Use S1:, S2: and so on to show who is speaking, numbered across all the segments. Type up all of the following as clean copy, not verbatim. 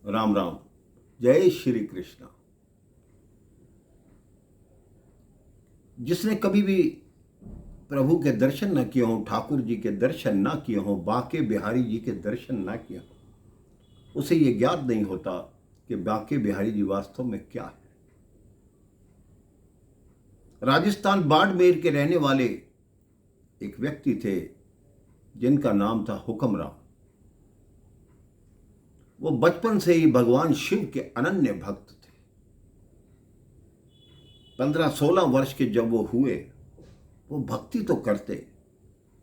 S1: राम राम। जय श्री कृष्ण। जिसने कभी भी प्रभु के दर्शन न किए हों, ठाकुर जी के दर्शन न किए हों, बाके बिहारी जी के दर्शन न किए हों, उसे ये ज्ञात नहीं होता कि बाके बिहारी जी वास्तव में क्या है। राजस्थान बाड़मेर के रहने वाले एक व्यक्ति थे जिनका नाम था हुक्मराम। वो बचपन से ही भगवान शिव के अनन्य भक्त थे। 15-16 वर्ष के जब वो हुए, वो भक्ति तो करते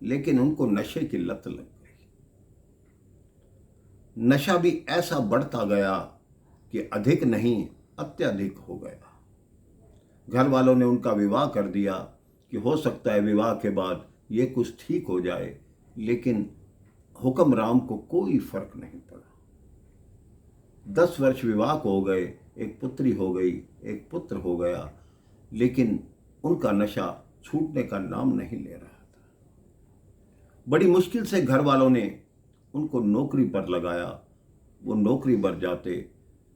S1: लेकिन उनको नशे की लत लग गई। नशा भी ऐसा बढ़ता गया कि अधिक नहीं अत्यधिक हो गया। घर वालों ने उनका विवाह कर दिया कि हो सकता है विवाह के बाद ये कुछ ठीक हो जाए, लेकिन हुक्मराम को कोई फर्क नहीं पड़ा। 10 वर्ष विवाह को हो गए, एक पुत्री हो गई, एक पुत्र हो गया, लेकिन उनका नशा छूटने का नाम नहीं ले रहा था। बड़ी मुश्किल से घर वालों ने उनको नौकरी पर लगाया। वो नौकरी पर जाते,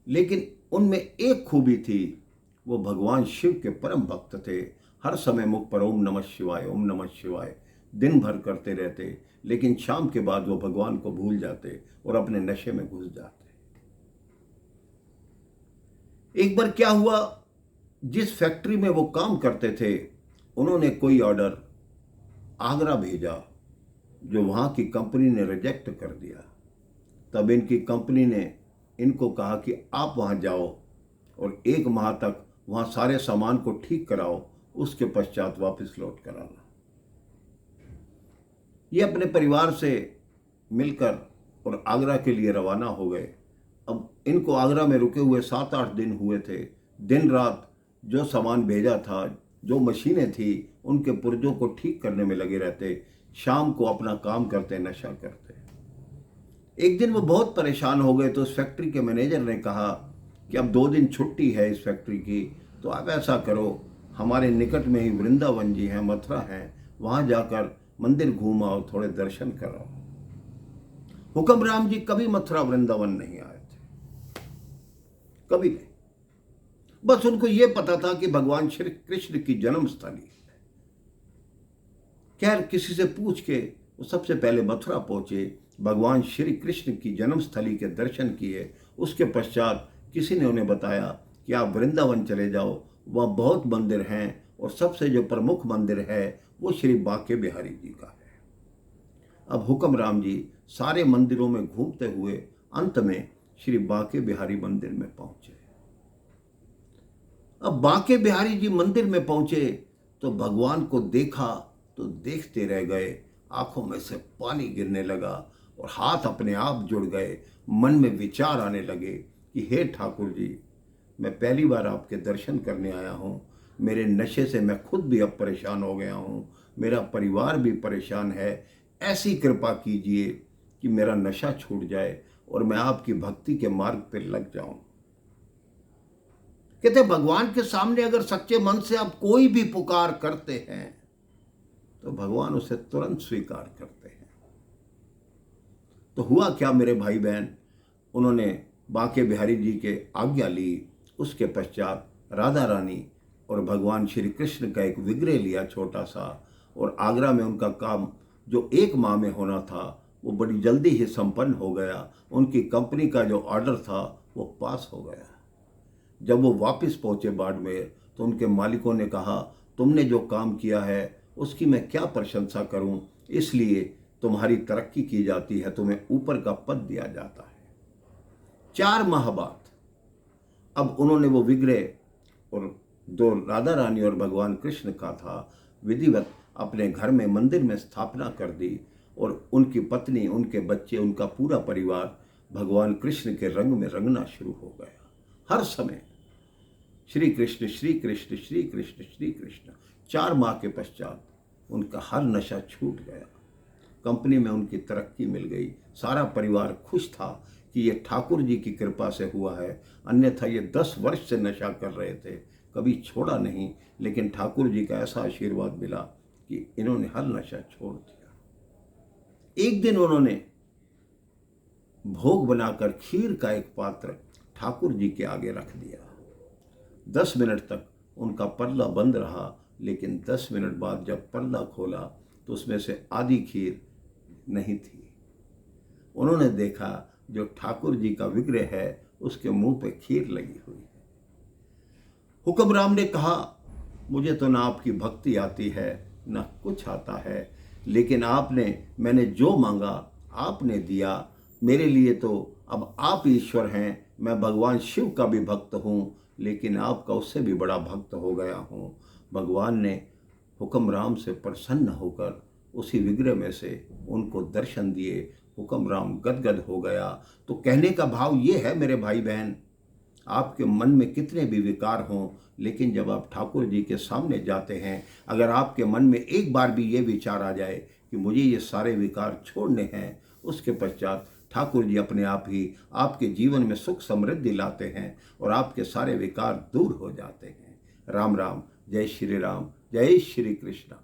S1: लेकिन उनमें एक खूबी थी, वो भगवान शिव के परम भक्त थे। हर समय मुख पर ओम नमः शिवाय, ओम नमः शिवाय दिन भर करते रहते, लेकिन शाम के बाद वो भगवान को भूल जाते और अपने नशे में घुस जाते। एक बार क्या हुआ, जिस फैक्ट्री में वो काम करते थे, उन्होंने कोई ऑर्डर आगरा भेजा जो वहां की कंपनी ने रिजेक्ट कर दिया। तब इनकी कंपनी ने इनको कहा कि आप वहां जाओ और 1 माह तक वहां सारे सामान को ठीक कराओ, उसके पश्चात वापस लौट कर आना। ये अपने परिवार से मिलकर और आगरा के लिए रवाना हो गए। अब इनको आगरा में रुके हुए 7-8 दिन हुए थे। दिन रात जो सामान भेजा था, जो मशीनें थी, उनके पुर्जों को ठीक करने में लगे रहते। शाम को अपना काम करते, नशा करते। एक दिन वो बहुत परेशान हो गए तो उस फैक्ट्री के मैनेजर ने कहा कि अब 2 दिन छुट्टी है इस फैक्ट्री की, तो आप ऐसा करो, हमारे निकट में ही वृंदावन जी हैं, मथुरा है, वहां जाकर मंदिर घूम आओ, थोड़े दर्शन कराओ। हुक्मराम जी कभी मथुरा वृंदावन नहीं आए थे, कभी नहीं। बस उनको यह पता था कि भगवान श्री कृष्ण की जन्म स्थली है। खैर, किसी से पूछ के वो सबसे पहले मथुरा पहुंचे, भगवान श्री कृष्ण की जन्म स्थली के दर्शन किए। उसके पश्चात किसी ने उन्हें बताया कि आप वृंदावन चले जाओ, वह बहुत मंदिर हैं और सबसे जो प्रमुख मंदिर है वो श्री बाके बिहारी जी का है। अब हुक्मराम जी सारे मंदिरों में घूमते हुए अंत में श्री बाके बिहारी मंदिर में पहुंचे। अब बाके बिहारी जी मंदिर में पहुंचे तो भगवान को देखा तो देखते रह गए, आंखों में से पानी गिरने लगा और हाथ अपने आप जुड़ गए। मन में विचार आने लगे कि हे ठाकुर जी, मैं पहली बार आपके दर्शन करने आया हूँ। मेरे नशे से मैं खुद भी अब परेशान हो गया हूँ, मेरा परिवार भी परेशान है। ऐसी कृपा कीजिए कि मेरा नशा छूट जाए और मैं आपकी भक्ति के मार्ग पर लग जाऊं। कहते भगवान के सामने अगर सच्चे मन से आप कोई भी पुकार करते हैं तो भगवान उसे तुरंत स्वीकार करते हैं। तो हुआ क्या मेरे भाई बहन, उन्होंने बाके बिहारी जी के आज्ञा ली। उसके पश्चात राधा रानी और भगवान श्री कृष्ण का एक विग्रह लिया छोटा सा, और आगरा में उनका काम जो 1 माह में होना था वो बड़ी जल्दी ही संपन्न हो गया। उनकी कंपनी का जो ऑर्डर था वो पास हो गया। जब वो वापस पहुंचे बाड़मेर तो उनके मालिकों ने कहा, तुमने जो काम किया है उसकी मैं क्या प्रशंसा करूं, इसलिए तुम्हारी तरक्की की जाती है, तुम्हें ऊपर का पद दिया जाता है। 4 माह बाद अब उन्होंने वो विग्रह और जो राधा रानी और भगवान कृष्ण का था विधिवत अपने घर में मंदिर में स्थापना कर दी, और उनकी पत्नी, उनके बच्चे, उनका पूरा परिवार भगवान कृष्ण के रंग में रंगना शुरू हो गया। हर समय श्री कृष्ण श्री कृष्ण श्री कृष्ण श्री कृष्ण। 4 माह के पश्चात उनका हर नशा छूट गया, कंपनी में उनकी तरक्की मिल गई। सारा परिवार खुश था कि ये ठाकुर जी की कृपा से हुआ है, अन्यथा ये 10 वर्ष से नशा कर रहे थे, कभी छोड़ा नहीं, लेकिन ठाकुर जी का ऐसा आशीर्वाद मिला कि इन्होंने हर नशा छोड़ दिया। एक दिन उन्होंने भोग बनाकर खीर का एक पात्र ठाकुर जी के आगे रख दिया। 10 मिनट तक उनका पल्ला बंद रहा, लेकिन 10 मिनट बाद जब पल्ला खोला तो उसमें से आधी खीर नहीं थी। उन्होंने देखा जो ठाकुर जी का विग्रह है उसके मुंह पे खीर लगी हुई है। हुक्मराम ने कहा, मुझे तो ना आपकी भक्ति आती है ना कुछ आता है, लेकिन मैंने जो मांगा आपने दिया। मेरे लिए तो अब आप ईश्वर हैं। मैं भगवान शिव का भी भक्त हूँ, लेकिन आपका उससे भी बड़ा भक्त हो गया हूँ। भगवान ने हुक्मराम से प्रसन्न होकर उसी विग्रह में से उनको दर्शन दिए। हुक्मराम गदगद हो गया। तो कहने का भाव ये है मेरे भाई बहन, आपके मन में कितने भी विकार हों, लेकिन जब आप ठाकुर जी के सामने जाते हैं, अगर आपके मन में एक बार भी ये विचार आ जाए कि मुझे ये सारे विकार छोड़ने हैं, उसके पश्चात ठाकुर जी अपने आप ही आपके जीवन में सुख समृद्धि लाते हैं और आपके सारे विकार दूर हो जाते हैं। राम राम, जय श्री राम, जय श्री कृष्ण।